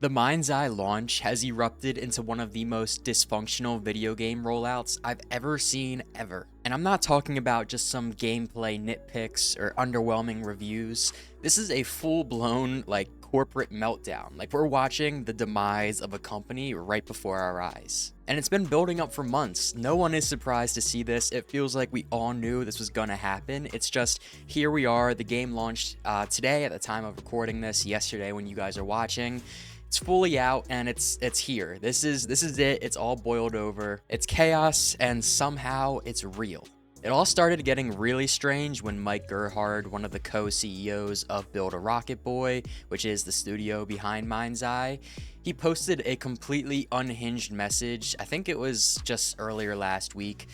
The MindsEye launch has erupted into one of the most dysfunctional video game rollouts I've ever seen ever. And I'm not talking about just some gameplay nitpicks or underwhelming reviews. This is a full-blown, corporate meltdown. Like, we're watching the demise of a company right before our eyes. And it's been building up for months. No one is surprised to see this. It feels like we all knew this was gonna happen. It's just, here we are. The game launched today at the time of recording this, yesterday when you guys are watching. It's fully out and it's here. This is it. It's all boiled over. It's chaos and somehow it's real. It all started getting really strange when Mike Gerhard, one of the co-CEOs of Build a Rocket Boy, which is the studio behind MindsEye, he posted a completely unhinged message. I think it was just earlier last week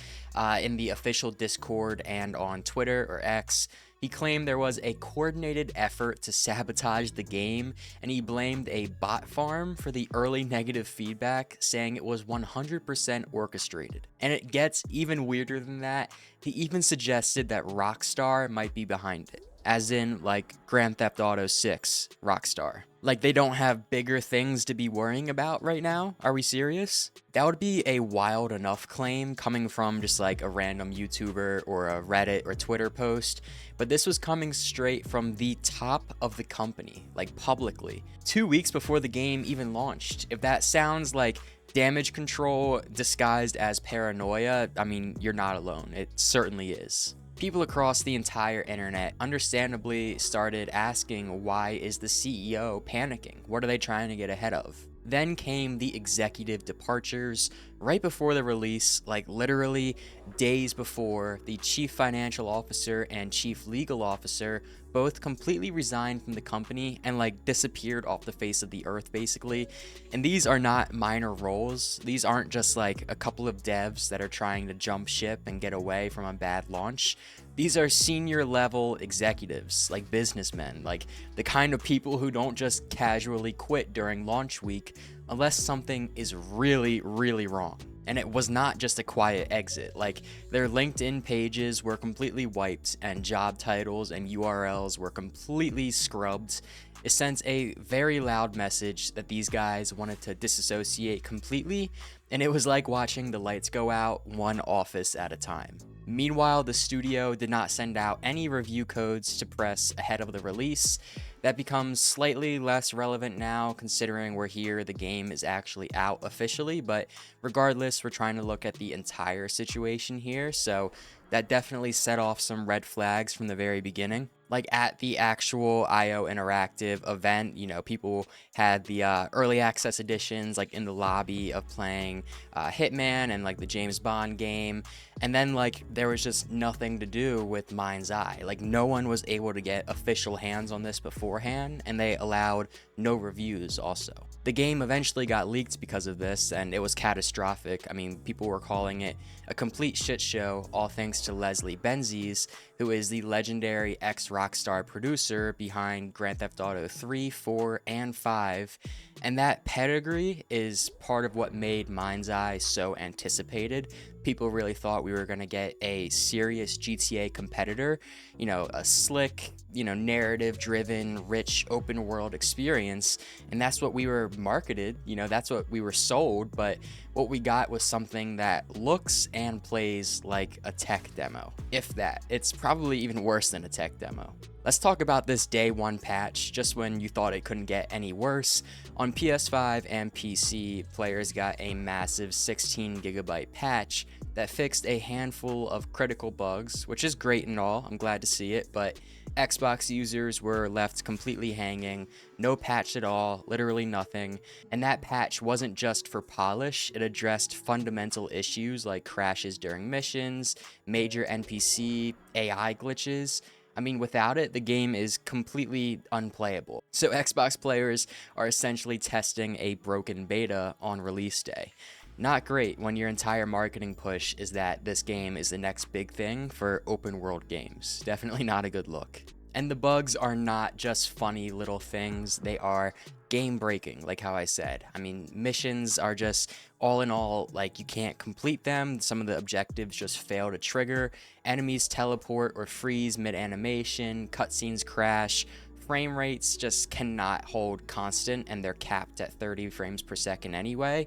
in the official Discord and on Twitter or X. He claimed there was a coordinated effort to sabotage the game, and he blamed a bot farm for the early negative feedback, saying it was 100% orchestrated. And it gets even weirder than that. He even suggested that Rockstar might be behind it, as in like Grand Theft Auto 6 Rockstar. Like, they don't have bigger things to be worrying about right now? Are we serious? That would be a wild enough claim coming from just like a random YouTuber or a Reddit or Twitter post, but this was coming straight from the top of the company, like publicly, 2 weeks before the game even launched. If that sounds like damage control disguised as paranoia, I mean, you're not alone. It certainly is. People across the entire internet understandably started asking, why is the CEO panicking? What are they trying to get ahead of? Then came the executive departures right before the release, like literally days before. The chief financial officer and chief legal officer both completely resigned from the company and like disappeared off the face of the earth basically. And these are not minor roles. These aren't just like a couple of devs that are trying to jump ship and get away from a bad launch. These are senior level executives, like businessmen, like the kind of people who don't just casually quit during launch week unless something is really, really wrong. And it was not just a quiet exit. Like, their LinkedIn pages were completely wiped and job titles and URLs were completely scrubbed. It sent a very loud message that these guys wanted to disassociate completely, and it was like watching the lights go out one office at a time. Meanwhile, the studio did not send out any review codes to press ahead of the release. That becomes slightly less relevant now, considering we're here, the game is actually out officially, but regardless, we're trying to look at the entire situation here, so that definitely set off some red flags from the very beginning. Like, at the actual IO Interactive event, you know, people had the early access editions, like in the lobby of playing Hitman and like the James Bond game, and then like there was just nothing to do with MindsEye. Like, no one was able to get official hands on this beforehand, and they allowed no reviews also. The game eventually got leaked because of this, and it was catastrophic. I mean, people were calling it a complete shit show, all thanks to Leslie Benzies, who is the legendary ex-Rockstar producer behind Grand Theft Auto 3, 4, and 5. And that pedigree is part of what made MindsEye so anticipated. People really thought we were going to get a serious GTA competitor, you know, a slick, narrative-driven, rich, open-world experience, and that's what we were marketed, that's what we were sold, but what we got was something that looks and plays like a tech demo. If that. It's probably even worse than a tech demo. Let's talk about this day one patch, just when you thought it couldn't get any worse. On PS5 and PC, players got a massive 16GB patch that fixed a handful of critical bugs, which is great and all, I'm glad to see it, but Xbox users were left completely hanging, no patch at all, literally nothing, and that patch wasn't just for polish, it addressed fundamental issues like crashes during missions, major NPC, AI glitches. I mean, without it, the game is completely unplayable. So Xbox players are essentially testing a broken beta on release day. Not great when your entire marketing push is that this game is the next big thing for open world games. Definitely not a good look. And the bugs are not just funny little things, they are game breaking, like how I said. I mean, missions are just, all in all, like, you can't complete them, some of the objectives just fail to trigger, enemies teleport or freeze mid-animation, cutscenes crash, frame rates just cannot hold constant, and they're capped at 30 frames per second anyway.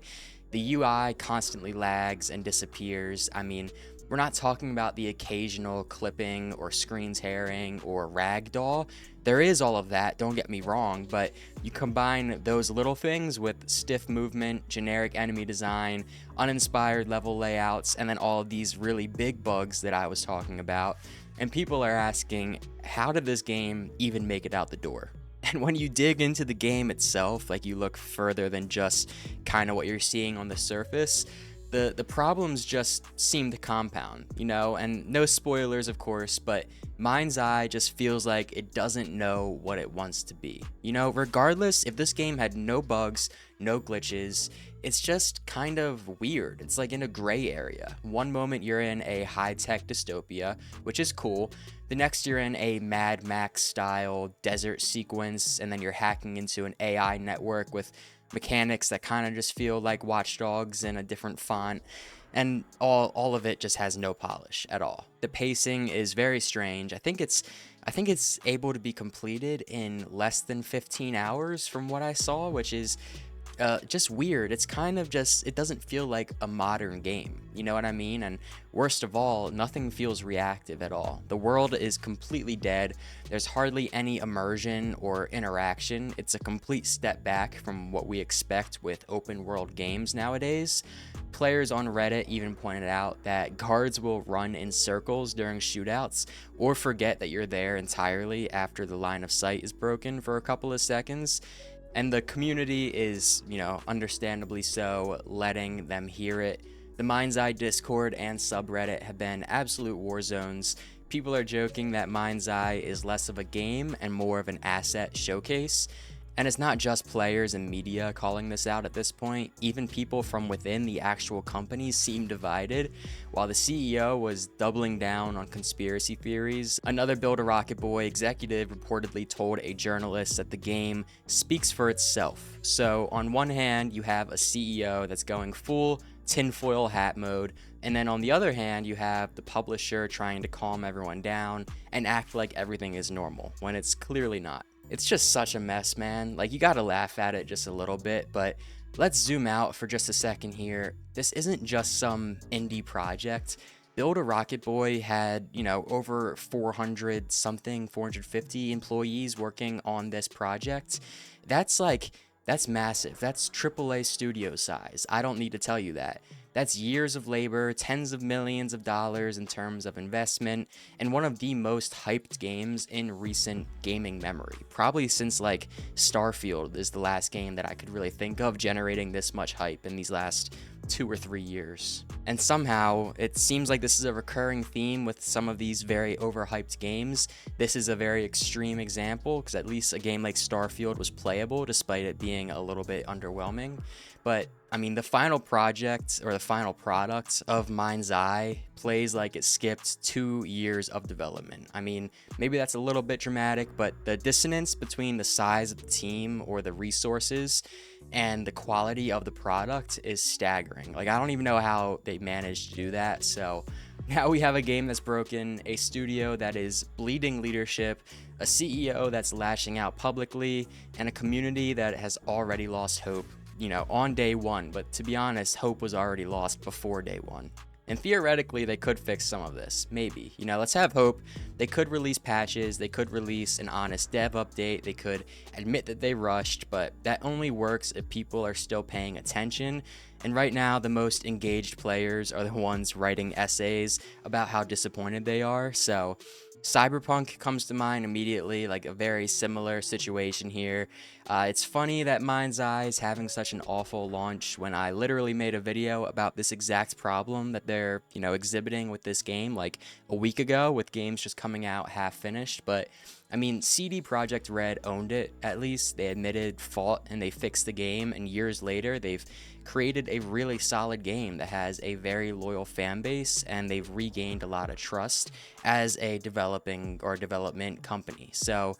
The UI constantly lags and disappears. I mean, we're not talking about the occasional clipping or screen tearing or ragdoll. There is all of that, don't get me wrong, but you combine those little things with stiff movement, generic enemy design, uninspired level layouts, and then all of these really big bugs that I was talking about, and people are asking, how did this game even make it out the door? And when you dig into the game itself, like you look further than just kind of what you're seeing on the surface, the problems just seem to compound, and no spoilers, of course, but MindsEye just feels like it doesn't know what it wants to be. Regardless, if this game had no bugs, no glitches, it's just kind of weird. It's like in a gray area. One moment you're in a high-tech dystopia, which is cool. The next you're in a Mad Max style desert sequence, and then you're hacking into an AI network with mechanics that kind of just feel like Watch Dogs in a different font, and all of it just has no polish at all. The pacing is very strange. I think it's able to be completed in less than 15 hours from what I saw, which is just weird. It's kind of just, it doesn't feel like a modern game, you know what I mean? And worst of all, nothing feels reactive at all. The world is completely dead. There's hardly any immersion or interaction. It's a complete step back from what we expect with open world games nowadays. Players on Reddit even pointed out that guards will run in circles during shootouts or forget that you're there entirely after the line of sight is broken for a couple of seconds. And the community is, understandably so, letting them hear it. The MindsEye Discord and subreddit have been absolute war zones. People are joking that MindsEye is less of a game and more of an asset showcase. And it's not just players and media calling this out at this point. Even people from within the actual company seem divided. While the CEO was doubling down on conspiracy theories, another Build a Rocket Boy executive reportedly told a journalist that the game speaks for itself. So on one hand, you have a CEO that's going full tinfoil hat mode, and then on the other hand, you have the publisher trying to calm everyone down and act like everything is normal, when it's clearly not. It's just such a mess, man. Like, you gotta laugh at it just a little bit, but let's zoom out for just a second here. This isn't just some indie project. Build a Rocket Boy had, over 450 employees working on this project. That's massive. That's AAA studio size. I don't need to tell you that. That's years of labor, tens of millions of dollars in terms of investment, and one of the most hyped games in recent gaming memory. Probably since Starfield is the last game that I could really think of generating this much hype in these last 2 or 3 years. And somehow, it seems like this is a recurring theme with some of these very overhyped games. This is a very extreme example, because at least a game like Starfield was playable, despite it being a little bit underwhelming. But, the final project, or the final product of MindsEye plays like it skipped 2 years of development. Maybe that's a little bit dramatic, but the dissonance between the size of the team or the resources and the quality of the product is staggering. I don't even know how they managed to do that. So now we have a game that's broken, a studio that is bleeding leadership, a CEO that's lashing out publicly, and a community that has already lost hope, on day one. But to be honest, hope was already lost before day one. And theoretically, they could fix some of this, maybe. Let's have hope. They could release patches, they could release an honest dev update, they could admit that they rushed, but that only works if people are still paying attention. And right now, the most engaged players are the ones writing essays about how disappointed they are. So Cyberpunk comes to mind immediately, a very similar situation here. It's funny that MindsEye is having such an awful launch when I literally made a video about this exact problem that they're, exhibiting with this game a week ago, with games just coming out half finished. But CD Projekt Red owned it, at least. They admitted fault and they fixed the game, and years later, they've created a really solid game that has a very loyal fan base, and they've regained a lot of trust as a development company. So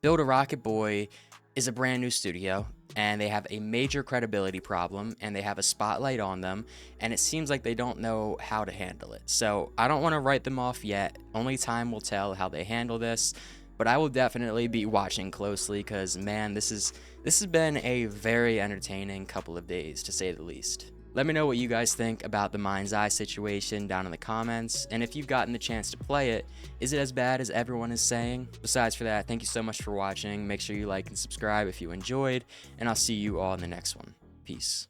Build a Rocket Boy is a brand new studio, and they have a major credibility problem, and they have a spotlight on them, and it seems like they don't know how to handle it. So I don't want to write them off yet. Only time will tell how they handle this. but I will definitely be watching closely because, man, this has been a very entertaining couple of days, to say the least. Let me know what you guys think about the MindsEye situation down in the comments, and if you've gotten the chance to play it, is it as bad as everyone is saying? Besides for that, thank you so much for watching. Make sure you like and subscribe if you enjoyed, and I'll see you all in the next one. Peace.